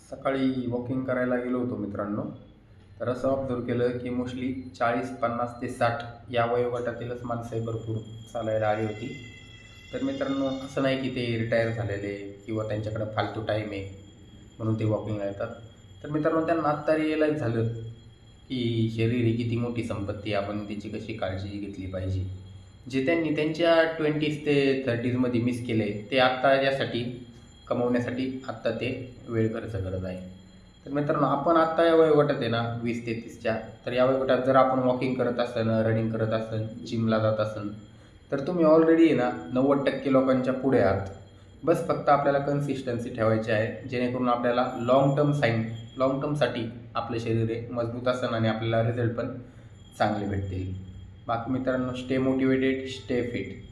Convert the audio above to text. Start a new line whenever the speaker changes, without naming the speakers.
सकाळी वॉकिंग करायला गेलो होतो मित्रांनो. तर असं ऑब्झर्व केलं की मोस्टली 40, 50 ते 60 या वयोगटातीलच माणसं भरपूर चालायला आली होती. तर मित्रांनो, असं नाही की ते रिटायर झालेले किंवा त्यांच्याकडे फालतू टाईम आहे म्हणून ते वॉकिंगला येतात. तर मित्रांनो, त्यांना आत्ता रिअलाईज झालं की शरीर ही किती मोठी संपत्ती आहे, आपण त्याची कशी काळजी घेतली पाहिजे. जे त्यांनी त्यांच्या 20s ते 30sमध्ये मिस केलं आहे, ते आत्ता यासाठी कमवण्यासाठी आत्ता ते वेळ खर्च करत आहे. तर मित्रांनो, आपण आत्ता या वयोगटात आहे ना 20 ते 30च्या, तर या वयोगटात जर आपण वॉकिंग करत असेल, रनिंग करत असेल, जिमला जात असेल, तर तुम्ही ऑलरेडी आहे ना 90% लोकांच्या पुढे आहात. बस फक्त आपल्याला कन्सिस्टन्सी ठेवायची आहे, जेणेकरून आपल्याला लाँग टर्मसाठी आपलं शरीर हे मजबूत असेल आणि आपल्याला रिझल्ट पण चांगले भेटतील. बाकी मित्रांनो, स्टे मोटिवेटेड, स्टे फिट.